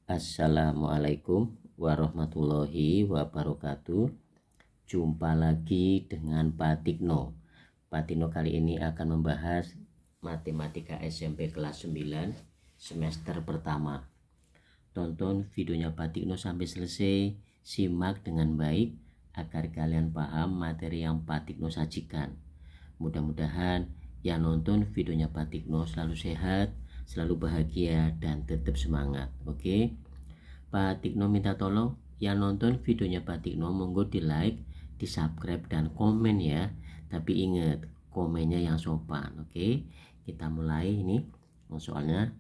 Assalamualaikum warahmatullahi wabarakatuh. Jumpa lagi dengan Pak Tikno. Pak Tikno kali ini akan membahas matematika SMP kelas 9 semester pertama. Tonton videonya Pak Tikno sampai selesai, simak dengan baik agar kalian paham materi yang Pak Tikno sajikan. Mudah-mudahan yang nonton videonya Pak Tikno selalu sehat, selalu bahagia, dan tetap semangat. Oke, Pak Tikno minta tolong yang nonton videonya Pak Tikno monggo di like, di subscribe, dan komen ya. Tapi ingat, komennya yang sopan. Oke, kita mulai ini soalnya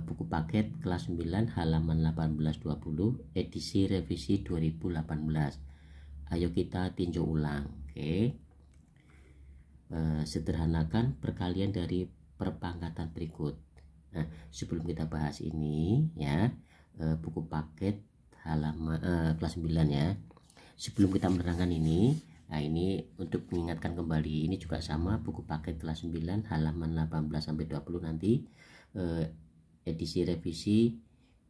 buku paket kelas 9 halaman 18-20 edisi revisi 2018. Ayo kita tinjau ulang. Oke, sederhanakan perkalian dari perpangkatan berikut. Nah, sebelum kita bahas ini ya, buku paket halaman kelas 9 ya. Sebelum kita menerangkan ini, nah ini untuk mengingatkan kembali, ini juga sama buku paket kelas 9 halaman 18-20 nanti edisi revisi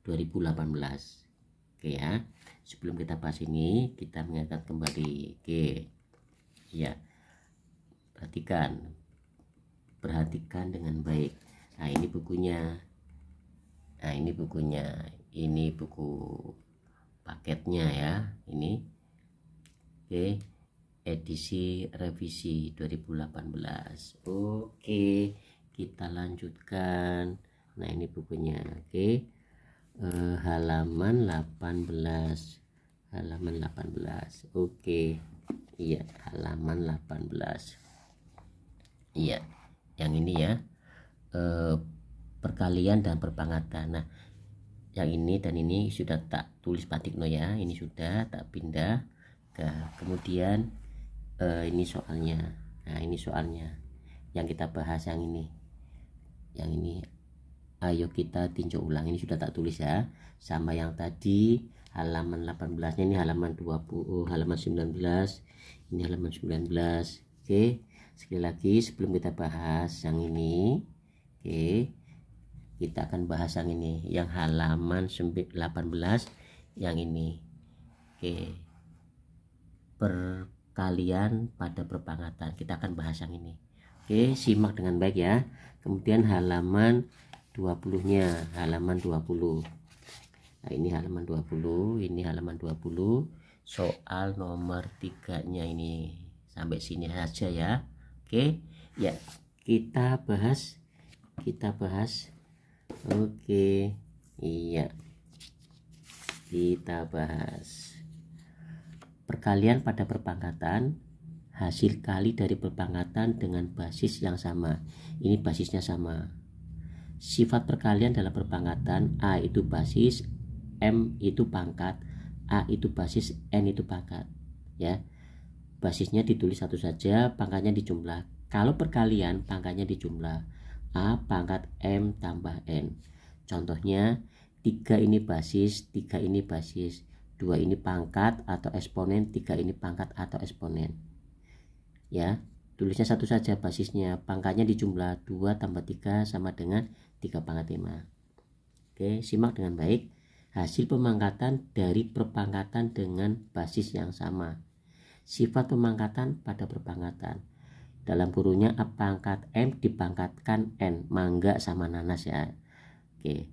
2018. Oke ya. Sebelum kita bahas ini, kita mengingatkan kembali. Oke. Ya. Perhatikan dengan baik. Nah, ini bukunya. Nah, ini bukunya. Ini buku paketnya ya. Ini. Oke. Edisi revisi 2018. Oke, kita lanjutkan. Nah, ini bukunya. Oke. Halaman 18. Halaman 18. Oke. Iya, halaman 18. Iya, yang ini ya. Perkalian dan perpangkatan. Nah, yang ini dan ini sudah tak tulis Pak Tikno ya. Ini sudah tak pindah. Kemudian ini soalnya. Nah, ini soalnya yang kita bahas yang ini. Yang ini ayo kita tinjau ulang. Ini sudah tak tulis ya. Sama yang tadi halaman 18-nya, ini halaman 20, halaman 19. Ini halaman 19. Oke. Sekali lagi sebelum kita bahas yang ini, oke, kita akan bahas yang ini, yang halaman 18 yang ini. Oke, perkalian pada perpangkatan, kita akan bahas yang ini. Oke, simak dengan baik ya. Kemudian halaman 20-nya, halaman 20. Nah, ini halaman 20, ini halaman 20. Soal nomor 3-nya ini. Sampai sini saja ya. Oke, ya, kita bahas. Oke, iya, kita bahas perkalian pada perpangkatan, hasil kali dari perpangkatan dengan basis yang sama. Ini basisnya sama. Sifat perkalian dalam perpangkatan: A itu basis, M itu pangkat, A itu basis, N itu pangkat ya. Basisnya ditulis satu saja, pangkatnya dijumlah. Kalau perkalian, pangkatnya dijumlah. A pangkat M tambah N. Contohnya, 3 ini basis, 3 ini basis, 2 ini pangkat atau eksponen, 3 ini pangkat atau eksponen. Ya, tulisnya satu saja basisnya, pangkatnya dijumlah. 2 tambah 3 sama dengan 3 pangkat 5. Oke, simak dengan baik. Hasil pemangkatan dari perpangkatan dengan basis yang sama. Sifat pemangkatan pada perpangkatan, dalam kurungnya A pangkat M dipangkatkan N, mangga sama nanas ya. Oke,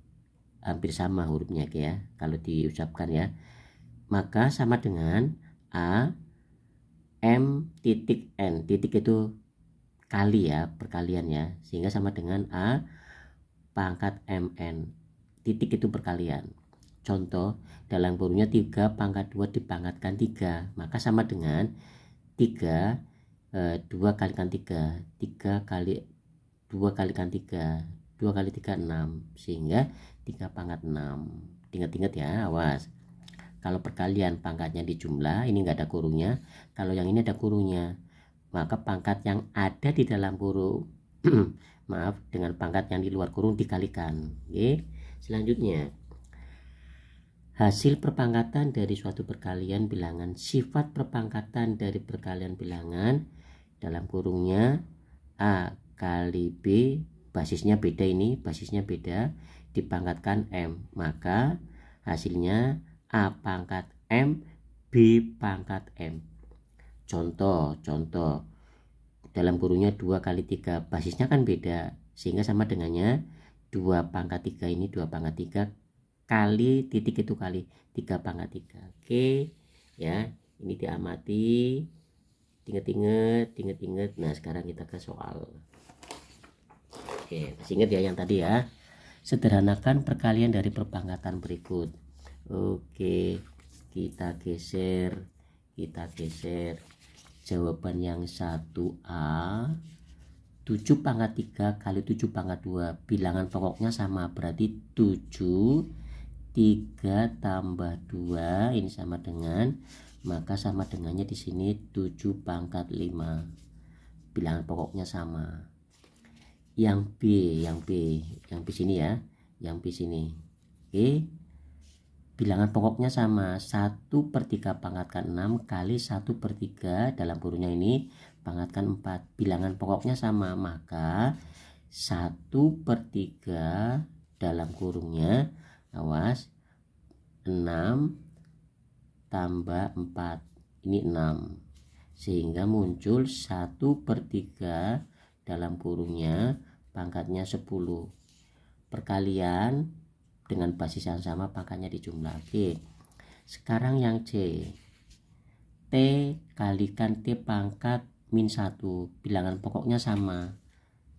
hampir sama hurufnya ya kalau diucapkan ya. Maka sama dengan A M titik N, titik itu kali ya, perkalian ya, sehingga sama dengan A pangkat MN, titik itu perkalian. Contoh, dalam kurungnya 3 pangkat 2 dipangkatkan 3, maka sama dengan 3 2 kalikan 3, 3 kali 2 kalikan 3, 2 kali 3 6, sehingga 3 pangkat 6. Ingat-ingat ya, awas. Kalau perkalian pangkatnya dijumlah, ini enggak ada kurungnya. Kalau yang ini ada kurungnya, maka pangkat yang ada di dalam kurung maaf, dengan pangkat yang di luar kurung dikalikan. Oke. Selanjutnya, hasil perpangkatan dari suatu perkalian bilangan. Sifat perpangkatan dari perkalian bilangan, dalam kurungnya A kali B, basisnya beda, ini basisnya beda, dipangkatkan M, maka hasilnya A pangkat M B pangkat M. Contoh dalam kurungnya 2 kali 3, basisnya kan beda, sehingga sama dengannya 2 pangkat 3 ini 2 pangkat 3 kali titik itu kali 3 pangkat 3. Oke ya, ini diamati, inget. Nah sekarang kita ke soal. Oke, masih ingat ya yang tadi ya. Sederhanakan perkalian dari perpangkatan berikut. Oke, kita geser. Jawaban yang 1A 7 pangkat 3 kali 7 pangkat 2, bilangan pokoknya sama, berarti 7 3 tambah 2 ini sama dengan, maka sama dengannya di sini 7 pangkat 5, bilangan pokoknya sama. Yang B sini ya, yang B sini. Oke, bilangan pokoknya sama, 1/3 pangkatkan 6 kali 1/3 dalam kurungnya ini pangkatkan 4, bilangan pokoknya sama, maka 1/3 dalam kurungnya, awas, 6 tambah 4 ini 6, sehingga muncul 1/3 dalam kurungnya pangkatnya 10. Perkalian dengan basis yang sama, pangkatnya dijumlah. Oke, sekarang yang C, T kalikan T pangkat min 1, bilangan pokoknya sama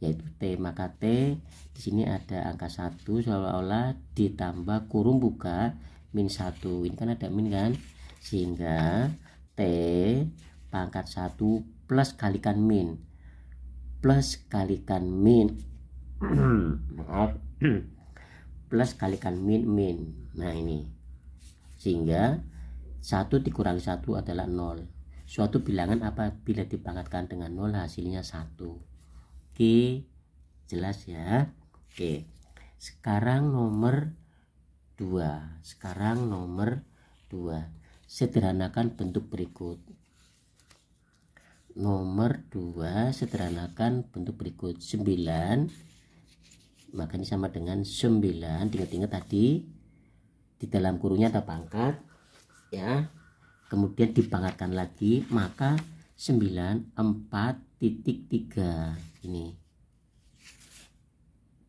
yaitu T, maka T di sini ada angka 1 seolah-olah ditambah kurung buka min 1, ini kan ada min kan, sehingga T pangkat 1 plus kalikan min maaf, plus kalikan min. Nah ini, sehingga 1 dikurangi 1 adalah 0. Suatu bilangan apabila dipangkatkan dengan 0 hasilnya 1. Oke, jelas ya. Oke, sekarang nomor 2. Sederhanakan bentuk berikut. Nomor 2, sederhanakan bentuk berikut. 9, maka ini sama dengan 9. Ingat-ingat tadi di dalam kurungnya ada pangkat ya, kemudian dipangkatkan lagi, maka 9 4,3 ini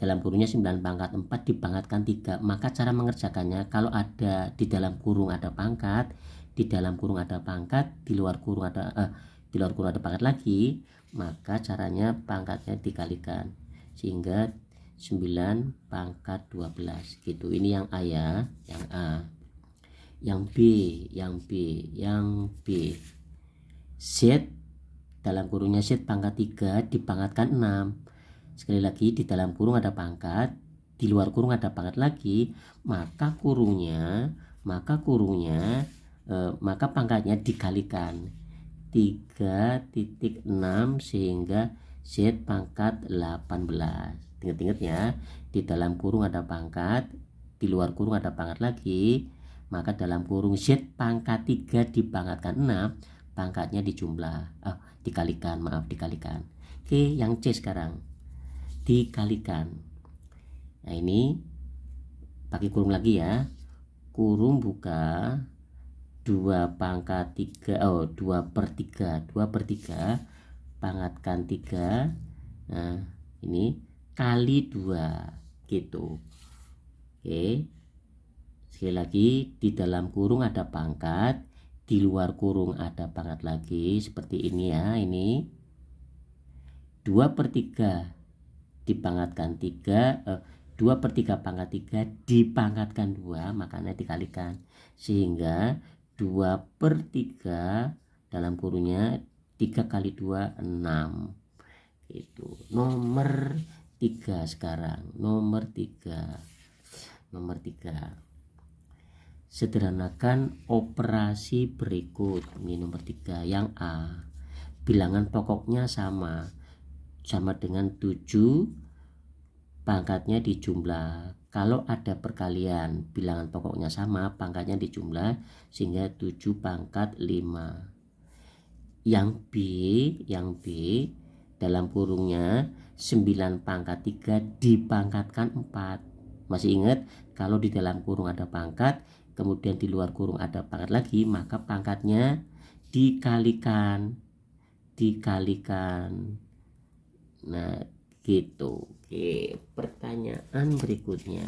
dalam kurungnya 9 pangkat 4 dipangkatkan 3. Maka cara mengerjakannya, kalau ada di dalam kurung ada pangkat, di dalam kurung ada pangkat, di luar kurung ada pangkat lagi, maka caranya pangkatnya dikalikan, sehingga 9 pangkat 12 gitu. Ini yang A ya, yang A. Yang B, Z dalam kurungnya Z pangkat 3 dipangkatkan 6. Sekali lagi, di dalam kurung ada pangkat, di luar kurung ada pangkat lagi, maka pangkatnya dikalikan 3,6 sehingga Z pangkat 18. Ingat-ingat ya, di dalam kurung ada pangkat, di luar kurung ada pangkat lagi, maka dalam kurung Z pangkat 3 dipangkatkan 6, pangkatnya dikalikan. Oke, yang C sekarang dikalikan. Nah ini pakai kurung lagi ya, kurung buka 2 pangkat 3 2/3 pangkatkan 3, nah ini kali 2 gitu. Oke, sekali lagi, di dalam kurung ada pangkat, di luar kurung ada pangkat lagi, seperti ini ya. Ini 2/3 dipangkatkan 3, 2/3 pangkat 3 dipangkatkan 2, makanya dikalikan, sehingga 2/3 dalam kurungnya 3 kali 2 6 itu. Nomor 3 sekarang, nomor 3. Sederhanakan operasi berikut. Ini nomor 3 yang A, bilangan pokoknya sama dengan 7, pangkatnya dijumlah. Kalau ada perkalian, bilangan pokoknya sama, pangkatnya dijumlah, sehingga 7 pangkat 5. Yang B dalam kurungnya 9 pangkat 3 dipangkatkan 4. Masih ingat, kalau di dalam kurung ada pangkat, kemudian di luar kurung ada pangkat lagi, maka pangkatnya dikalikan. Nah, gitu. Oke, pertanyaan berikutnya.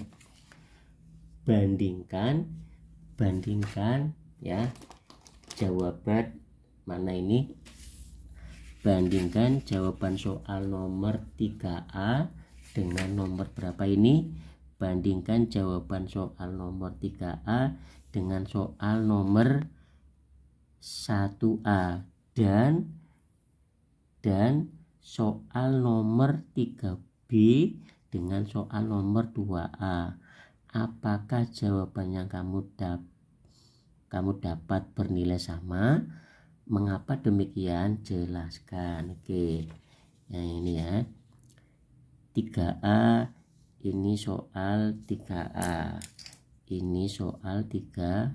Bandingkan ya jawaban mana ini? Bandingkan jawaban soal nomor 3A dengan nomor berapa ini? Bandingkan jawaban soal nomor 3A dengan soal nomor 1A dan soal nomor 3B dengan soal nomor 2A. Apakah jawaban yang kamu dapat bernilai sama? Mengapa demikian? Jelaskan. Oke. Yang ini ya. 3A, ini soal 3A. Ini soal 3A.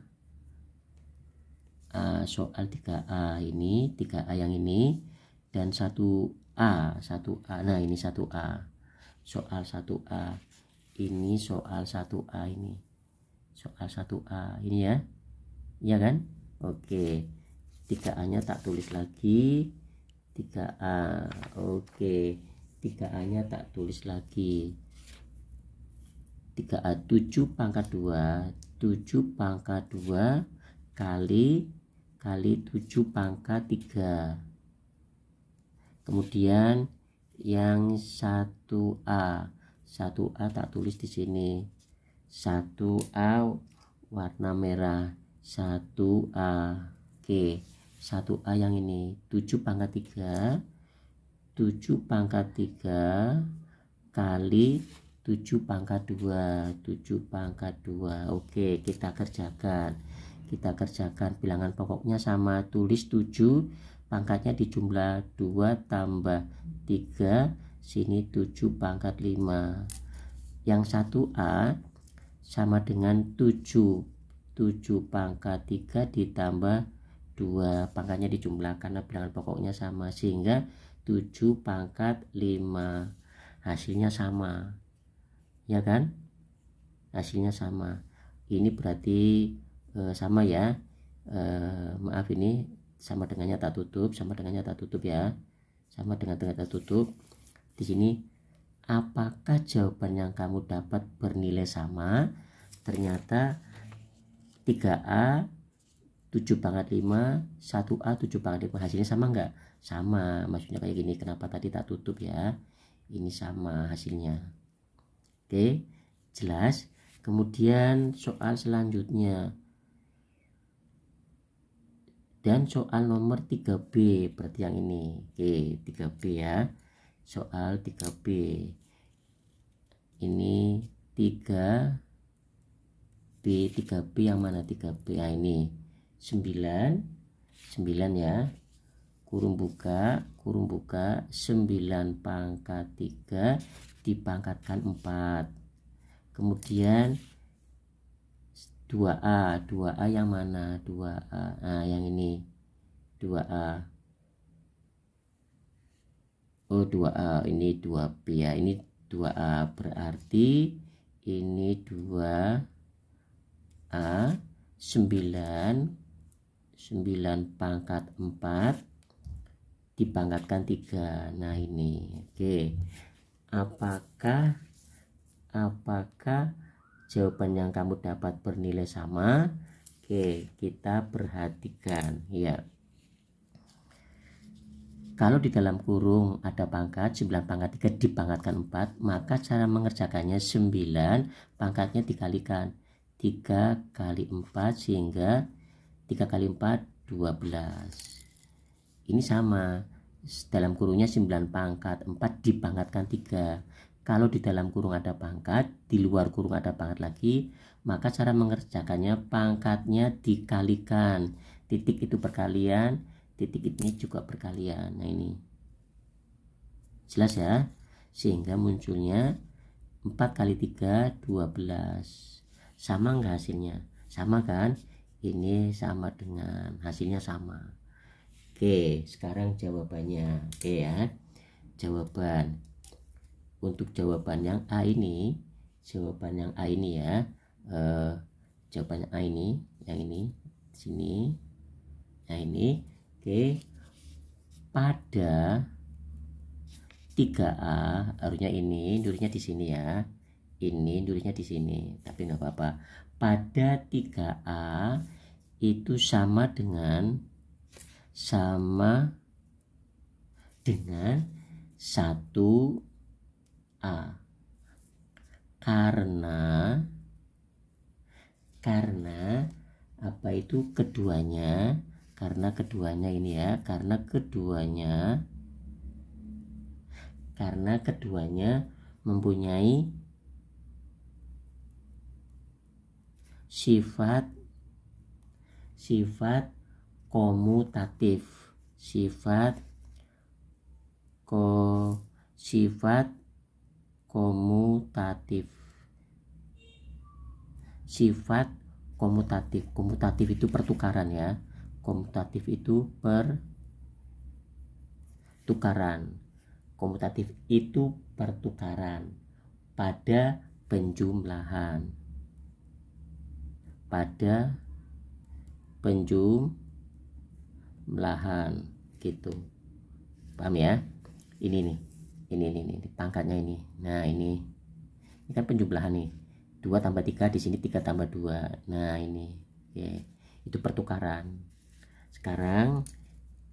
Soal 3A ini, 3A yang ini, dan 1A. Nah, ini 1A. Soal 1A. Ini soal 1A ini. Soal 1A ini ya. Iya kan? Oke. 3A-nya tak tulis lagi. 3A. Oke. 3A-nya tak tulis lagi. 3A 7 pangkat 2. 7 pangkat 2 kali 7 pangkat 3. Kemudian yang 1A. 1A tak tulis di sini. 1A warna merah. 1A. Oke. 1A yang ini 7 pangkat 3. 7 pangkat 3 kali 7 pangkat 2. 7 pangkat 2. Oke, kita kerjakan. Bilangan pokoknya sama, tulis 7, pangkatnya dijumlah 2 tambah 3, sini 7 pangkat 5. Yang 1A sama dengan 7 pangkat 3 ditambah 2, pangkatnya dijumlah karena bilangan pokoknya sama, sehingga 7 pangkat 5. Hasilnya sama, ya kan? Hasilnya sama. Ini berarti sama ya. Maaf, ini sama dengannya tak tutup, ya. Sama dengan tak tutup. Di sini, apakah jawaban yang kamu dapat bernilai sama? Ternyata 3A 7 pangkat 5, 1A 7 pangkat 5. Hasilnya sama enggak? Sama. Maksudnya kayak gini, kenapa tadi tak tutup ya? Ini sama hasilnya. Oke, jelas. Kemudian soal selanjutnya. Dan soal nomor 3B, berarti yang ini. Oke, 3B ya. Soal 3B. Ini 3B yang mana 3B? Nah, ini 9 ya. Kurung buka 9 pangkat 3 dipangkatkan 4. Kemudian 2A yang mana? 2A. Nah, yang ini 2A. Oh, 2A, ini 2B ya. Ini 2A, berarti ini 2A 9 pangkat 4 dipangkatkan 3. Nah, ini. Oke. Apakah jawaban yang kamu dapat bernilai sama? Oke, kita perhatikan ya. Kalau di dalam kurung ada pangkat 9 pangkat 3 dipangkatkan 4, maka cara mengerjakannya 9 pangkatnya dikalikan 3 kali 4, sehingga 3 kali 4 12. Ini sama, dalam kurungnya 9 pangkat 4 dipangkatkan 3. Kalau di dalam kurung ada pangkat, di luar kurung ada pangkat lagi, maka cara mengerjakannya pangkatnya dikalikan. Titik itu perkalian, titik ini juga perkalian. Nah, ini jelas ya, sehingga munculnya 4 kali 3 12. Sama enggak hasilnya? Sama kan? Ini sama dengan hasilnya sama. Oke, sekarang jawabannya. Oke ya, jawaban. Untuk jawaban yang A ini jawaban yang A ini ya, jawabannya A ini, yang ini sini, nah ini. Oke, pada 3A harusnya ini nulisnya di sini ya, ini nulisnya di sini, tapi nggak apa-apa. Pada 3A itu sama dengan 1A, karena apa itu keduanya, karena keduanya ini ya, karena keduanya mempunyai sifat komutatif, sifat komutatif itu pertukaran ya, komutatif itu pertukaran pada penjumlahan, gitu. Paham ya? Ini nih. Ini pangkatnya ini. Nah, ini kan penjumlahan nih. 2 tambah 3 di sini 3 tambah 2. Nah, ini. Oke. Itu pertukaran. Sekarang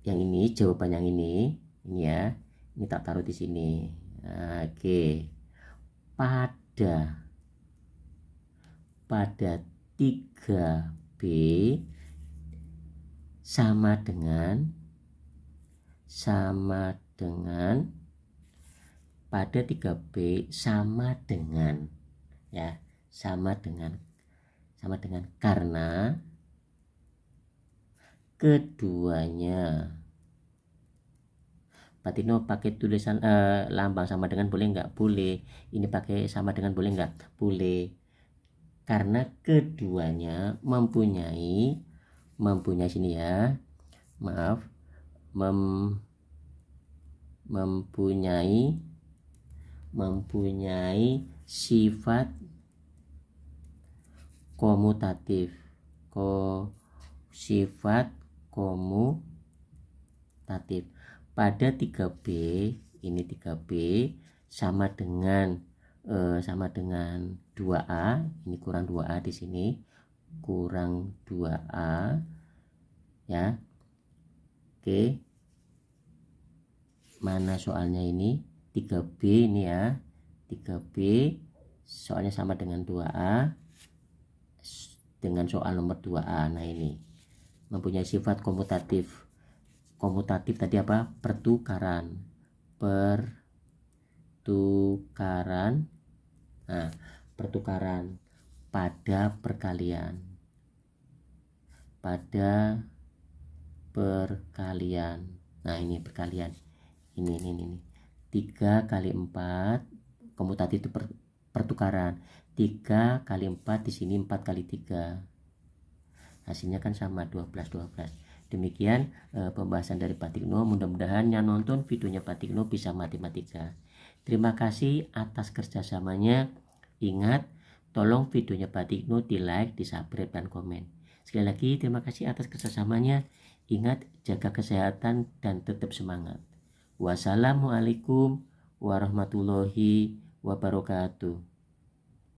yang ini jawaban yang ini ya. Ini tak taruh di sini. Nah, oke. Pada 3B sama dengan pada 3B sama dengan ya, sama dengan karena keduanya. Pak Tino pakai tulisan lambang sama dengan boleh nggak? Boleh. Ini pakai sama dengan boleh nggak? Boleh. Karena keduanya mempunyai sini ya, maaf, mempunyai sifat komutatif, pada 3B. Ini 3B sama dengan 2A, ini kurang 2A di sini, kurang 2A ya. Oke, mana soalnya ini? 3B ini ya, 3B soalnya sama dengan 2A dengan soal nomor 2A. Nah, ini mempunyai sifat komutatif tadi apa? Pertukaran. Nah, pertukaran pada perkalian. Nah, ini perkalian. Ini 3 kali 4 komutatif itu pertukaran. 3 kali 4 di sini 4 kali 3. Hasilnya kan sama 12. Demikian pembahasan dari Pak Tikno. Mudah-mudahan yang nonton videonya Pak Tikno bisa matematika. Terima kasih atas kerjasamanya. Ingat, tolong videonya Pak Tikno di like, di subscribe, dan komen. Sekali lagi terima kasih atas kerjasamanya. Ingat, jaga kesehatan dan tetap semangat. Wassalamualaikum warahmatullahi wabarakatuh.